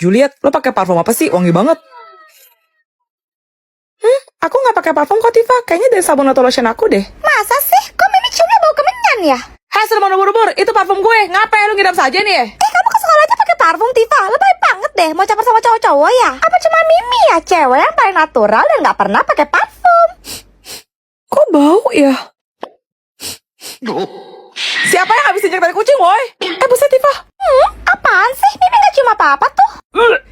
Juliet, lo pakai parfum apa sih? Wangi banget. Aku nggak pakai parfum kok, Tifa. Kayaknya dari sabun atau lotion aku deh. Masa sih? Kok Mimi ciumnya bau kemenyan ya? Hei, sudah mau buru-buru. Itu parfum gue. Ngapain lu ngidam saja nih? Kamu ke sekolah aja pakai parfum, Tifa. Lebay banget deh. Mau campur sama cowok-cowok ya? Apa cuma Mimi ya, cewek yang paling natural dan nggak pernah pakai parfum? Kok bau ya? Siapa yang habis injek dari kucing, woi? Buset, Tifa. Apaan sih? Mimi nggak cium apa-apa tuh.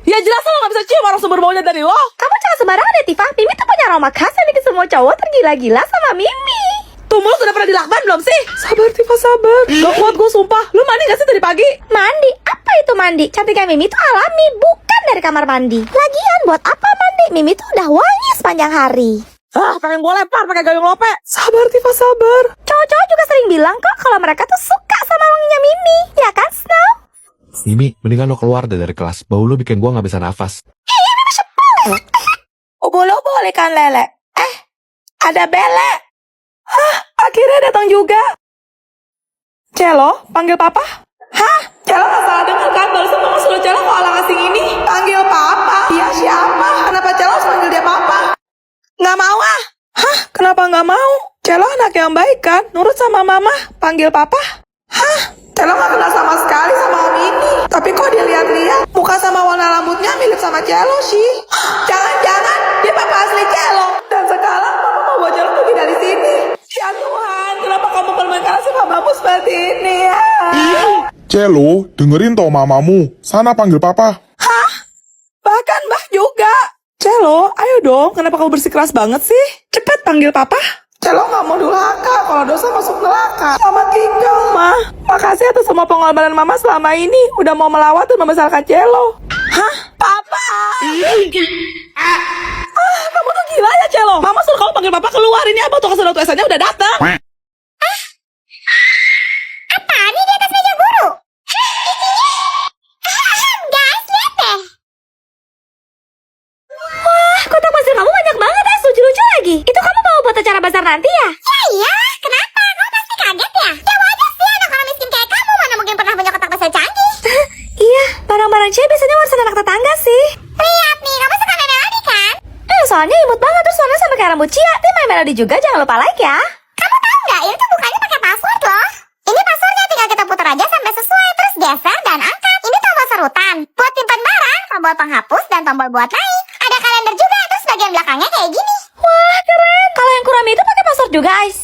Ya jelas lo nggak bisa cium orang sumber baunya dari lo. Kamu jangan sembarangan deh, Tifa. Mimi tuh punya aroma khas yang bikin semua cowok tergila-gila sama Mimi. Tuh, mulut udah pernah dilakban belum sih? Sabar, Tifa, sabar. Gak kuat gue, sumpah. Lu mandi gak sih tadi pagi? Mandi? Apa itu mandi? Cantiknya Mimi tuh alami, bukan dari kamar mandi. Lagian buat apa mandi? Mimi tuh udah wangi sepanjang hari. Pengen gue lempar pakai gayung lope. Sabar, Tifa, sabar. Cowok-cowok juga sering bilang kok kalau mereka tuh suka sama wanginya Mimi. Ya kan, Snow? Mimi, mendingan lo keluar deh dari kelas. Bau lo bikin gua gak bisa nafas. Boleh kan, Lele? Ada Bele. Akhirnya datang juga. Celo, panggil papa? Celo gak salah dengar kan? Barusan mama suruh Celo ke alang asing ini. Panggil papa? Iya, siapa? Kenapa Celo harus panggil dia papa? Nggak mau ah. Kenapa nggak mau? Celo anak yang baik kan? Nurut sama mama. Panggil papa? Celo nggak kenal sama sekali sama om ini. Tapi kok dilihat-lihat, muka sama warna rambutnya mirip sama Celo sih. Jangan-jangan dia papa asli Celo. Dan sekarang papa mau bawa Celo pergi dari sini. Ya Tuhan, kenapa kamu permainkan si papamu seperti ini ya? Celo, dengerin toh mamamu. Sana panggil papa. Bahkan Mbah juga. Celo, ayo dong. Kenapa kamu bersikeras banget sih? Cepet panggil papa. Celo nggak mau durhaka. Kalau dosa masuk neraka. Selamat tinggal, Ma. Makasih atas semua pengorbanan Mama selama ini. Udah mau melawat dan membesarkan Celo. Papa. Kamu tuh gila ya, Celo. Mama suruh kamu panggil papa keluar. Ini apa tuh kasih tulisannya udah datang. Apaan nih di atas meja guru? Guys, lihat deh. Wah, kotak pasir kamu banyak banget ya, lucu-lucu lagi. Itu kamu bawa buat acara bazar nanti ya? Ya iya, kenapa? Kamu pasti kaget ya? Ya wajar sih, anak orang miskin kayak kamu mana mungkin pernah punya kotak pasir canggih. Iya, barang-barang cewek biasanya warisan anak tetangga sih. Lihat nih, kamu suka Melody kan? Soalnya imut banget, terus warnanya sama kayak rambut Cia. Tim My Melody juga, jangan lupa like ya. Kamu tahu nggak, ini tuh bukanya pakai password loh. Ini passwordnya tinggal kita putar aja sampai sesuai, terus geser dan angkat. Ini tombol serutan, buat simpan barang, tombol penghapus, dan tombol buat naik. Ada kalender juga, terus bagian belakangnya kayak gini. Wah, keren. Kalau yang kurang itu pakai password juga, guys.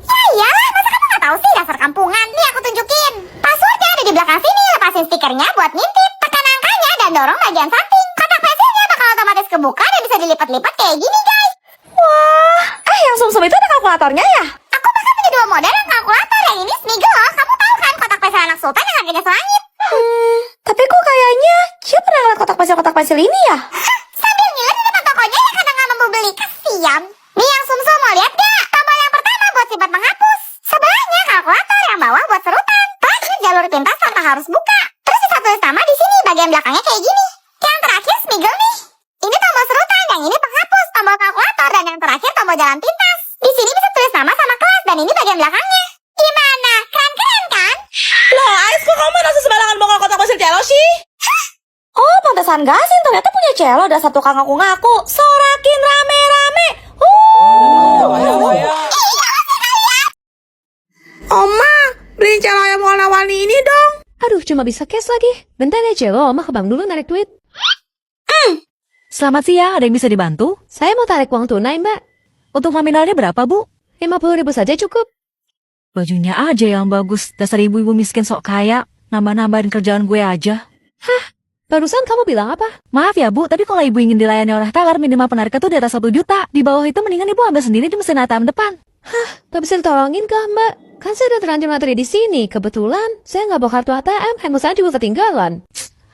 Ya iyalah, masa kamu nggak tahu sih dasar kampungan? Nih aku tunjukin. Passwordnya ada di belakang sini, lepasin stikernya buat ngintip. Tekan angkanya dan dorong bagian samping. Kotak pensilnya bakal otomatis kebuka dan bisa dilipat-lipat kayak gini, guys. Wah, yang sumsum itu ada kalkulatornya ya? Aku bahkan punya dua model yang kalkulator. Yang ini Smiggle loh. Kamu tahu kan kotak pensil anak sultan yang harganya selangit? Tapi kok kayaknya Cia pernah ngeliat kotak pensil ini ya? Sambil ngiler di depan tokonya yang kadang nggak mau beli. Kasian. Nih yang sumsum mau lihat gak? Tombol yang pertama buat simpan penghapus. Sebelahnya kalkulator, yang bawah buat serutan. Lanjut jalur pintas tanpa harus buka. Terus bisa tulis nama di sini, bagian belakangnya kayak gini. Yang terakhir Smiggle nih. Ini tombol serutan, yang ini penghapus, tombol kalkulator, dan yang terakhir tombol jalan pintas. Di sini bisa tulis nama sama kelas, dan ini bagian belakangnya. Gimana? Keren-keren kan? Loh, Ais, kok kamu masih sembarangan bongkar kotak pasir Celo sih? Oh, pantesan gasin. Ternyata punya Celo ada satu kang ngaku-ngaku. Sorakin rame-rame. Oma, beliin Celo yang warna-warni ini dong. Aduh, cuma bisa cash lagi. Bentar ya, Celo. Oma ke bank dulu narik duit. Selamat siang, ada yang bisa dibantu? Saya mau tarik uang tunai, Mbak. Untuk nominalnya berapa, Bu? 50.000 saja cukup. Bajunya aja yang bagus. Dasar ibu-ibu miskin sok kaya. Nambah-nambahin kerjaan gue aja. Barusan kamu bilang apa? Maaf ya, Bu. Tapi kalau ibu ingin dilayani oleh teller, minimal penarikan tuh di atas 1 juta. Di bawah itu mendingan ibu ambil sendiri di mesin ATM depan. Tak bisa ditolongin kah, Mbak? Kan saya udah terlanjur materi di sini. Kebetulan, saya nggak bawa kartu ATM. Handphone saya juga ketinggalan.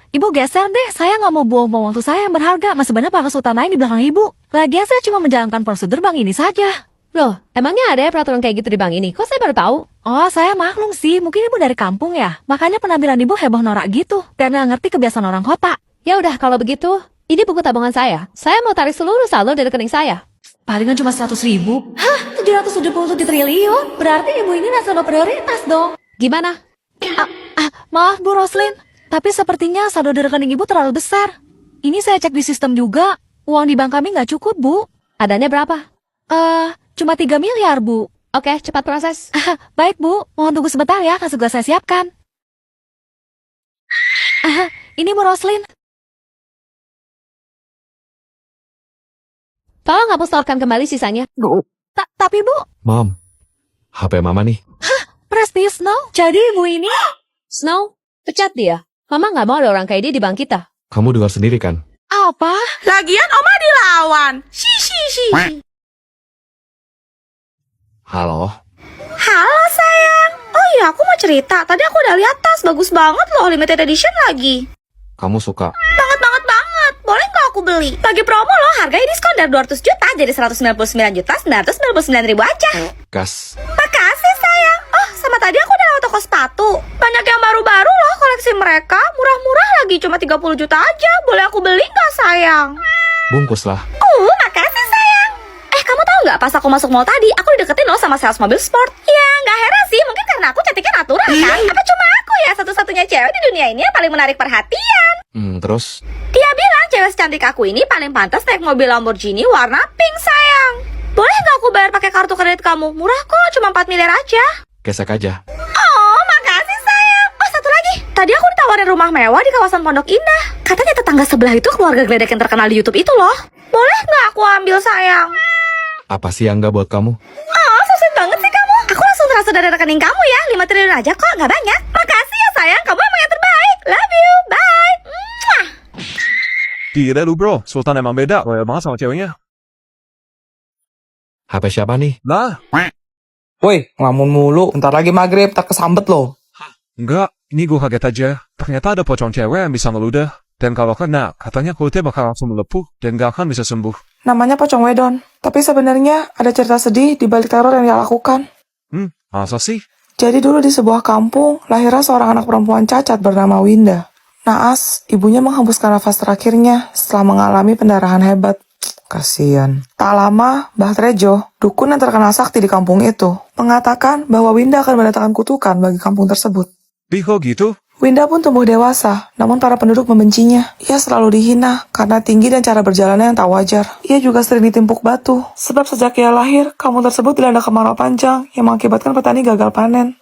Ibu geser deh, saya nggak mau buang-buang waktu saya yang berharga. Masih banyak pak kesulitan lain di belakang ibu. Lagian saya cuma menjalankan prosedur bank ini saja. Loh, emangnya ada ya peraturan kayak gitu di bank ini? Kok saya baru tahu? Oh, saya maklum sih. Mungkin ibu dari kampung ya. Makanya penampilan ibu heboh norak gitu. Karena ngerti kebiasaan orang kota. Ya udah, kalau begitu, ini buku tabungan saya. Saya mau tarik seluruh saldo dari rekening saya. Palingan cuma 100.000. 777 triliun. Berarti ibu ini nasional prioritas dong. Gimana? Maaf Bu Roslin. Tapi sepertinya saldo di rekening ibu terlalu besar. Ini saya cek di sistem juga. Uang di bank kami nggak cukup, Bu. Adanya berapa? Cuma 3 miliar, Bu. Oke, cepat proses. Baik, Bu. Mohon tunggu sebentar ya, akan segera saya siapkan. Ini Bu Roslin. Tolong hapus setorkan kembali sisanya. Tapi, Bu, Mom, HP mama nih. Prestige Snow. Jadi ibu ini... Snow, pecat dia. Mama nggak mau ada orang kayak dia di bank kita. Kamu dengar sendiri kan? Apa? Lagian Oma dilawan. Shi. Halo? Halo sayang. Oh iya, aku mau cerita. Tadi aku udah lihat tas, bagus banget loh, limited edition lagi. Kamu suka? Banget. Boleh nggak aku beli? Lagi promo loh, harganya diskon dari 200 juta jadi 199.999.000 aja. Gas. Makasih sayang. Oh, sama tadi aku udah lewat toko sepatu. Banyak yang baru-baru loh koleksi mereka. Murah-murah lagi, cuma 30 juta aja. Boleh aku beli nggak sayang? Bungkus lah. Makasih sayang. Kamu tahu nggak pas aku masuk mall tadi, aku dideketin loh sama sales mobil sport. Ya, nggak heran sih, mungkin karena aku cantiknya natural kan? Apa cuma aku ya satu-satunya cewek di dunia ini yang paling menarik perhatian? Terus? Dia bilang cewek secantik aku ini paling pantas naik mobil Lamborghini warna pink sayang. Boleh nggak aku bayar pakai kartu kredit kamu? Murah kok, cuma 4 miliar aja. Gesek aja. Oh, makasih sayang. Oh, satu lagi. Tadi aku ditawarin rumah mewah di kawasan Pondok Indah. Katanya tetangga sebelah itu keluarga geledek yang terkenal di YouTube itu loh. Boleh nggak aku ambil sayang? Apa sih yang nggak buat kamu? Oh, so sweet banget sih kamu. Aku langsung transfer dari rekening kamu ya. 5 triliun aja kok, nggak banyak. Makasih ya sayang, kamu emang yang terbaik. Love you, bye. Mwah. Gila lu bro, Sultan emang beda. Loyal banget sama ceweknya. HP siapa nih? Nah, Woi, ngelamun mulu. Bentar lagi maghrib, tak kesambet loh. enggak. Ini gue kaget aja. Ternyata ada pocong cewek yang bisa ngeludah. Dan kalau kena, katanya kulitnya bakal langsung melepuh dan gak akan bisa sembuh. Namanya Pocong Wedon. Tapi sebenarnya ada cerita sedih di balik teror yang dia lakukan. Masa sih? Jadi dulu di sebuah kampung, lahirlah seorang anak perempuan cacat bernama Winda. Naas, ibunya menghembuskan nafas terakhirnya setelah mengalami pendarahan hebat. Kasian. Tak lama, Mbah Trejo, dukun yang terkenal sakti di kampung itu, mengatakan bahwa Winda akan mendatangkan kutukan bagi kampung tersebut. Kok gitu? Winda pun tumbuh dewasa, namun para penduduk membencinya. Ia selalu dihina karena tinggi dan cara berjalannya yang tak wajar. Ia juga sering ditimpuk batu, sebab sejak ia lahir, kampung tersebut dilanda kemarau panjang yang mengakibatkan petani gagal panen.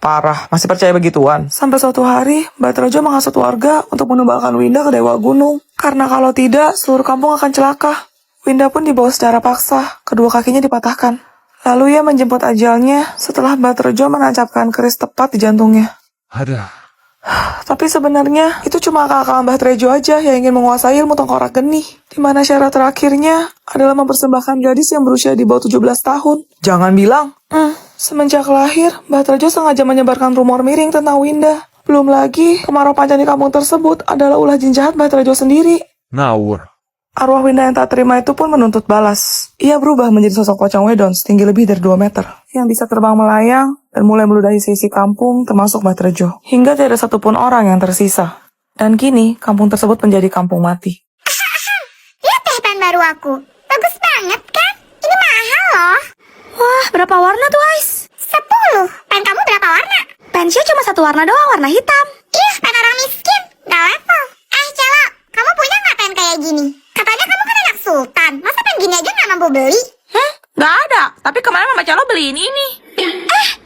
Parah, masih percaya begituan? Sampai suatu hari, Mbak Trejo menghasut warga untuk menumbalkan Winda ke Dewa Gunung. Karena kalau tidak, seluruh kampung akan celaka. Winda pun dibawa secara paksa, kedua kakinya dipatahkan. Lalu ia menjemput ajalnya setelah Mbak Trejo menancapkan keris tepat di jantungnya. Ada. Tapi sebenarnya itu cuma akal-akalan Mbah Trejo aja yang ingin menguasai ilmu tengkorak geni. Di mana syarat terakhirnya adalah mempersembahkan gadis yang berusia di bawah 17 tahun. Jangan bilang. Semenjak lahir, Mbah Trejo sengaja menyebarkan rumor miring tentang Winda. Belum lagi, kemarau panjang di kampung tersebut adalah ulah jin jahat Mbah Trejo sendiri. Ngawur. Arwah Winda yang tak terima itu pun menuntut balas. Ia berubah menjadi sosok pocong wedon setinggi lebih dari 2 meter. Yang bisa terbang melayang dan mulai meludahi sisi kampung termasuk Mbah Trejo. Hingga tidak ada satupun orang yang tersisa. Dan kini, kampung tersebut menjadi kampung mati. Lihat teh pen baru aku. Bagus banget kan? Ini mahal loh. Wah, berapa warna tuh, Ais? 10. Pen kamu berapa warna? Pensnya cuma 1 warna doang, warna hitam. Ih, pen orang miskin. Gak level. Celo, kamu punya nggak pen kayak gini? Katanya kamu kan anak sultan. Masa pen gini aja nggak mampu beli? Gak ada, tapi kemarin Mama Celo beliin ini.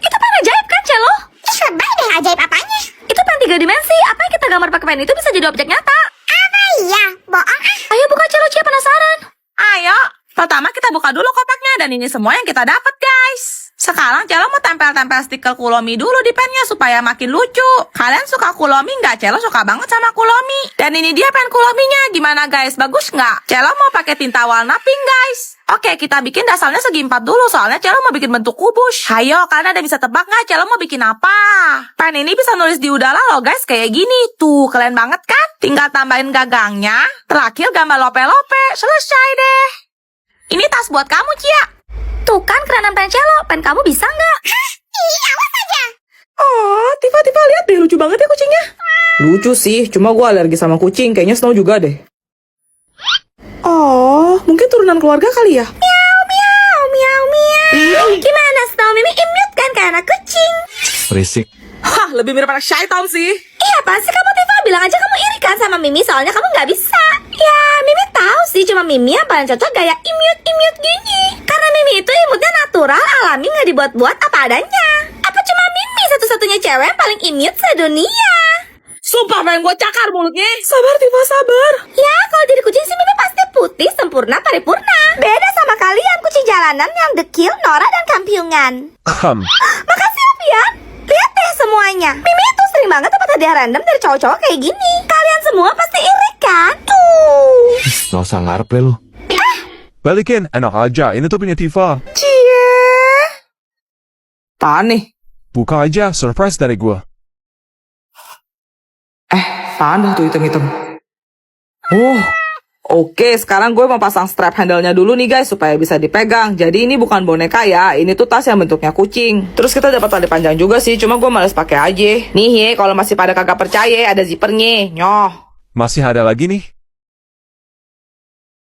Itu pen ajaib kan, Celo? Ih, lebay deh, ajaib apanya? Itu pen 3 dimensi. Apa yang kita gambar pakai pen itu bisa jadi objek nyata? Apa iya? Bohong ah. Ayo buka, Celo, Cia penasaran. Ayo, pertama kita buka dulu kotaknya dan ini semua yang kita dapat, guys. Sekarang Celo mau tempel-tempel stiker Kulomi dulu di pennya supaya makin lucu. Kalian suka Kulomi nggak? Celo suka banget sama Kulomi. Dan ini dia pen Kulominya. Gimana guys? Bagus nggak? Celo mau pakai tinta warna pink, guys. Oke, kita bikin dasarnya segi 4 dulu. Soalnya Celo mau bikin bentuk kubus. Hayo, kalian ada bisa tebak nggak? Celo mau bikin apa? Pen ini bisa nulis di udara loh, guys. Kayak gini. Tuh, keren banget kan? Tinggal tambahin gagangnya. Terakhir gambar lope-lope. Selesai deh. Ini tas buat kamu, Cia. Tuh kan kerenan pen Celo. Pen kamu bisa nggak? Ih, awas aja. Oh, Tifa lihat deh, lucu banget ya kucingnya. Lucu sih, cuma gue alergi sama kucing, kayaknya Snow juga deh. Oh, mungkin turunan keluarga kali ya? Miau, miau, miau, miau. Gimana Snow? Mimi imut kan ke anak kucing? Berisik. Hah, lebih mirip anak syaitan sih. Iya apaan sih kamu Tifa? Bilang aja kamu iri kan sama Mimi soalnya kamu nggak bisa. Ya Mimi tahu sih cuma Mimi yang paling cocok gaya imut gini. Karena Mimi itu imutnya natural, alami, nggak dibuat-buat apa adanya. Apa cuma Mimi satu-satunya cewek yang paling imut sedunia? Sumpah pengen gue cakar mulutnya. Sabar Tifa, sabar. Ya kalau jadi kucing sih Mimi pasti putih, sempurna, paripurna. Beda sama kalian kucing jalanan yang dekil, norak, dan kampiungan. Makasih Alfian. Lihat deh semuanya. Mimi itu sering banget dapat hadiah random dari cowok-cowok kayak gini. Kalian semua pasti iri kan? Tuh. Nggak usah ngarep deh lu. Balikin, enak aja. Ini tuh punya Tifa. Cie. Tahan nih. Buka aja, surprise dari gua. Tahan dah tuh hitam-hitam. Oke, sekarang gue mau pasang strap handle-nya dulu nih guys, supaya bisa dipegang. Jadi ini bukan boneka ya, ini tuh tas yang bentuknya kucing. Terus kita dapat tali panjang juga sih, cuma gue males pakai aja. Nih ye, kalau masih pada kagak percaya, ada zippernya. Nyoh. Masih ada lagi nih.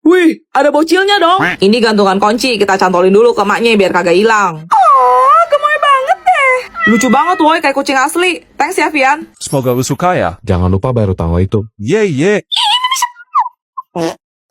Wih, ada bocilnya dong. Ini gantungan kunci, kita cantolin dulu ke maknya biar kagak hilang. Oh, gemoy banget deh. Lucu banget woy, kayak kucing asli. Thanks ya, Vian. Semoga lu suka ya. Jangan lupa bayar utang lo itu. Ye.